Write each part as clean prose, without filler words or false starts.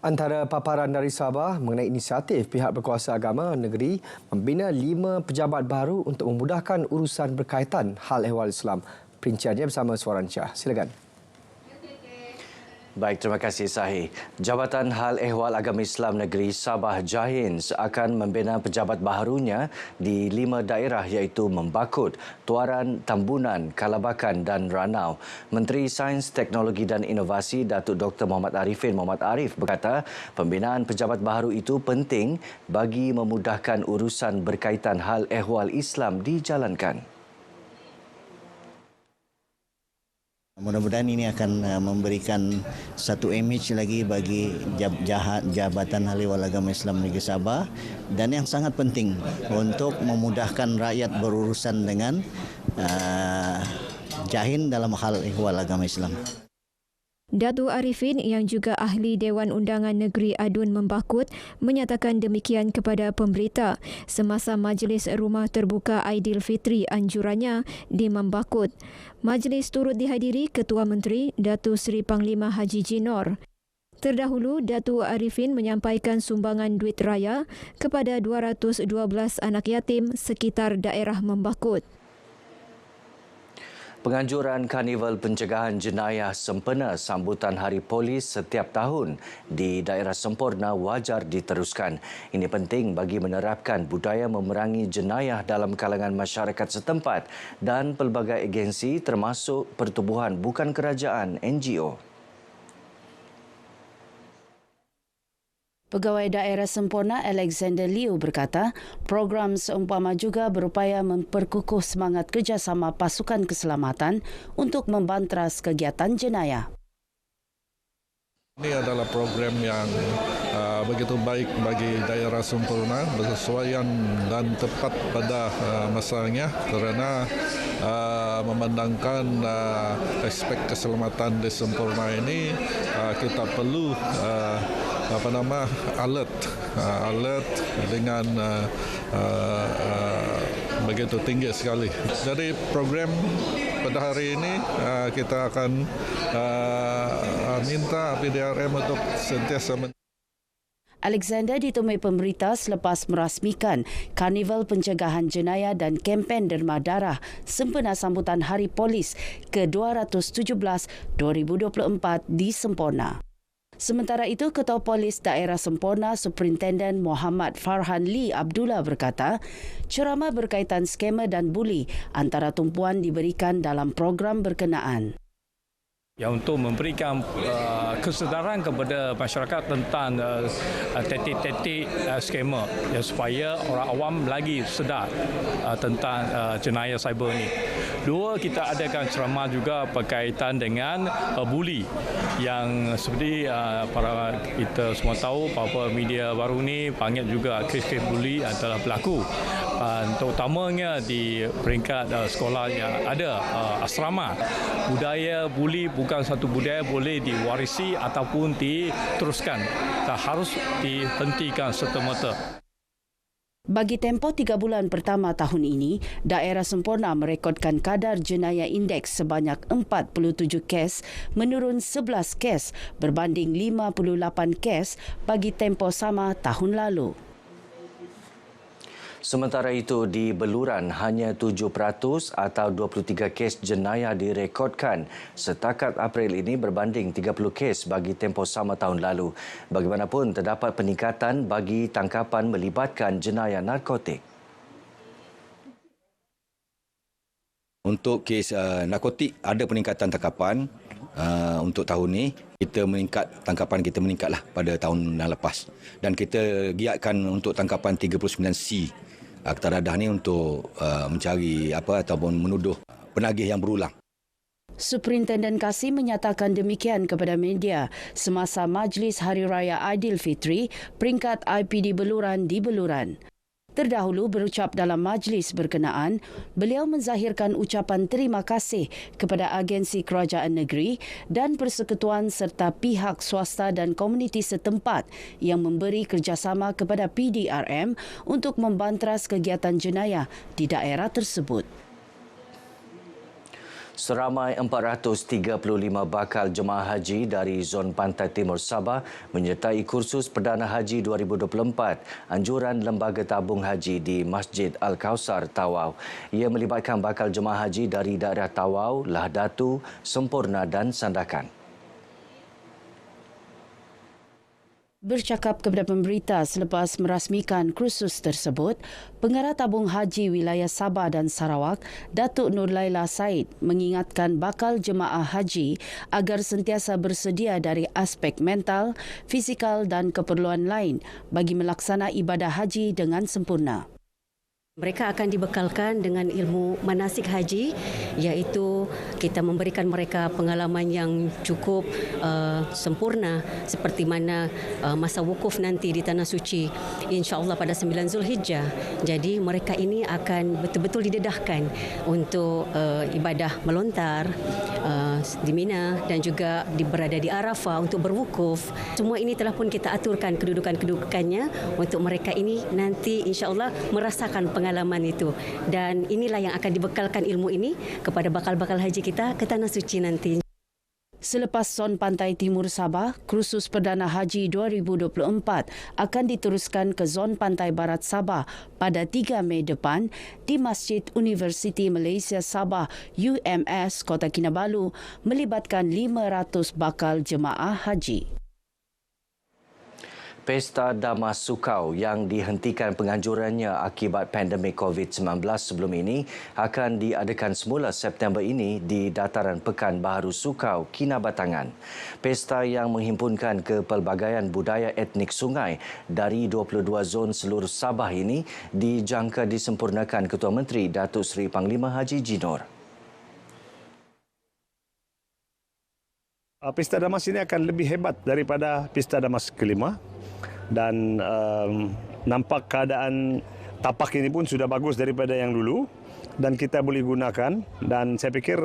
Antara paparan dari Sabah mengenai inisiatif pihak berkuasa agama negeri membina 5 pejabat baru untuk memudahkan urusan berkaitan hal ehwal Islam. Perinciannya bersama Suaran Syah. Silakan. Baik, terima kasih Sahih. Jabatan Hal Ehwal Agama Islam Negeri Sabah Jahins akan membina pejabat baharunya di 5 daerah iaitu Membakut, Tuaran, Tambunan, Kalabakan dan Ranau. Menteri Sains, Teknologi dan Inovasi Datuk Dr. Muhammad Arifin Muhammad Arif berkata pembinaan pejabat baharu itu penting bagi memudahkan urusan berkaitan hal ehwal Islam dijalankan. Mudah-mudahan ini akan memberikan satu image lagi bagi Jabatan Hal Ehwal Agama Islam Negeri Sabah dan yang sangat penting untuk memudahkan rakyat berurusan dengan Jahin dalam hal ehwal agama Islam. Datuk Arifin yang juga ahli Dewan Undangan Negeri Adun Membakut menyatakan demikian kepada pemberita semasa Majlis Rumah Terbuka Aidilfitri anjurannya di Membakut. Majlis turut dihadiri Ketua Menteri Datuk Seri Panglima Haji Jinor. Terdahulu, Datuk Arifin menyampaikan sumbangan duit raya kepada 212 anak yatim sekitar daerah Membakut. Penganjuran Karnival Pencegahan Jenayah Sempena sambutan Hari Polis setiap tahun di daerah Semporna wajar diteruskan. Ini penting bagi menerapkan budaya memerangi jenayah dalam kalangan masyarakat setempat dan pelbagai agensi termasuk pertubuhan bukan kerajaan NGO. Pegawai Daerah Semporna Alexander Liu berkata, program seumpama juga berupaya memperkukuh semangat kerjasama pasukan keselamatan untuk membantras kegiatan jenayah. Ini adalah program yang begitu baik bagi daerah Semporna, bersesuaian dan tepat pada masanya kerana memandangkan aspek keselamatan di Semporna ini kita perlu alert dengan begitu tinggi sekali. Jadi program pada hari ini kita akan minta PDRM untuk sentiasa Alexander ditemui pemberita selepas merasmikan Karnival Pencegahan Jenayah dan Kempen Derma Darah sempena sambutan Hari Polis ke-217 2024 di Semporna. Sementara itu, Ketua Polis Daerah Semporna Superintenden Muhammad Farhan Lee Abdullah berkata, ceramah berkaitan skema dan buli antara tumpuan diberikan dalam program berkenaan. Ya, untuk memberikan kesedaran kepada masyarakat tentang tetik-tetik skema ya, supaya orang awam lagi sedar tentang jenayah cyber ini. Dua, kita adakan ceramah juga berkaitan dengan buli yang seperti para kita semua tahu beberapa media baru ni panggil juga kes-kes buli adalah berlaku. Terutamanya di peringkat sekolah yang ada asrama. Budaya buli bukan satu budaya boleh diwarisi ataupun diteruskan. Tak harus dihentikan serta-merta. Bagi tempoh 3 bulan pertama tahun ini, daerah Semporna merekodkan kadar jenayah indeks sebanyak 47 kes menurun 11 kes berbanding 58 kes bagi tempoh sama tahun lalu. Sementara itu, di Beluran hanya 7% atau 23 kes jenayah direkodkan setakat April ini berbanding 30 kes bagi tempoh sama tahun lalu. Bagaimanapun, terdapat peningkatan bagi tangkapan melibatkan jenayah narkotik. Untuk kes narkotik, ada peningkatan tangkapan untuk tahun ini. Tangkapan kita meningkatlah pada tahun yang lepas. Dan kita giatkan untuk tangkapan 39C. Keterangan ini untuk mencari ataupun menuduh penagih yang berulang. Superintenden Kassim menyatakan demikian kepada media semasa Majlis Hari Raya Aidilfitri peringkat IPD Beluran di Beluran. Terdahulu berucap dalam majlis berkenaan, beliau menzahirkan ucapan terima kasih kepada agensi kerajaan negeri dan persekutuan serta pihak swasta dan komuniti setempat yang memberi kerjasama kepada PDRM untuk membantras kegiatan jenayah di daerah tersebut. Seramai 435 bakal jemaah haji dari zon pantai timur Sabah menyertai kursus Perdana Haji 2024 anjuran Lembaga Tabung Haji di Masjid Al-Kausar, Tawau. Ia melibatkan bakal jemaah haji dari daerah Tawau, Lahdatu, Sempurna dan Sandakan. Bercakap kepada pemberita selepas merasmikan kursus tersebut, Pengarah Tabung Haji Wilayah Sabah dan Sarawak, Datuk Nur Laila Said, mengingatkan bakal jemaah haji agar sentiasa bersedia dari aspek mental, fizikal dan keperluan lain bagi melaksana ibadah haji dengan sempurna. Mereka akan dibekalkan dengan ilmu manasik haji, iaitu kita memberikan mereka pengalaman yang cukup sempurna seperti mana masa wukuf nanti di Tanah Suci, insya-Allah pada 9 Zulhijjah. Jadi mereka ini akan betul-betul didedahkan untuk ibadah melontar di Mina dan juga berada di Arafah untuk berwukuf. Semua ini telah pun kita aturkan kedudukan-kedudukannya untuk mereka ini nanti insya-Allah merasakan pengalaman itu, dan inilah yang akan dibekalkan ilmu ini kepada bakal-bakal haji kita ke Tanah Suci nanti. Selepas zon pantai timur Sabah, kursus Perdana Haji 2024 akan diteruskan ke zon pantai barat Sabah pada 3 Mei depan di Masjid Universiti Malaysia Sabah UMS Kota Kinabalu, melibatkan 500 bakal jemaah haji. Pesta Damas Sukau yang dihentikan penganjurannya akibat pandemik COVID-19 sebelum ini akan diadakan semula September ini di Dataran Pekan Baharu Sukau, Kinabatangan. Pesta yang menghimpunkan kepelbagaian budaya etnik sungai dari 22 zon seluruh Sabah ini dijangka disempurnakan Ketua Menteri Datuk Seri Panglima Haji Jinor. Pesta Damas ini akan lebih hebat daripada Pesta Damas kelima. Dan nampak keadaan tapak ini pun sudah bagus daripada yang dulu dan kita boleh gunakan, dan saya fikir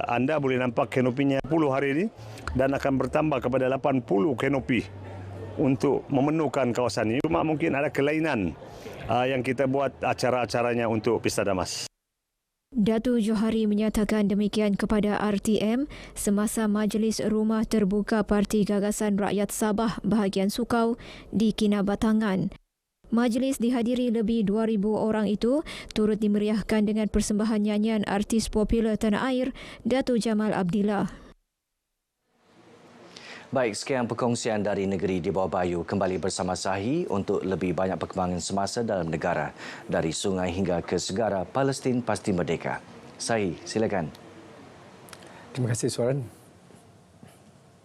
anda boleh nampak kanopinya 10 hari ini dan akan bertambah kepada 80 kanopi untuk memenuhkan kawasan ini. Cuma mungkin ada kelainan yang kita buat acara-acaranya untuk Pesta Damas. Datuk Johari menyatakan demikian kepada RTM semasa Majlis Rumah Terbuka Parti Gagasan Rakyat Sabah bahagian Sukau di Kinabatangan. Majlis dihadiri lebih 2,000 orang itu turut dimeriahkan dengan persembahan nyanyian artis popular tanah air Datuk Jamal Abdillah. Baik, sekian perkongsian dari Negeri di Bawah Bayu. Kembali bersama Sahi untuk lebih banyak perkembangan semasa dalam negara. Dari sungai hingga ke segara, Palestin pasti merdeka. Sahi, silakan. Terima kasih, Suaran.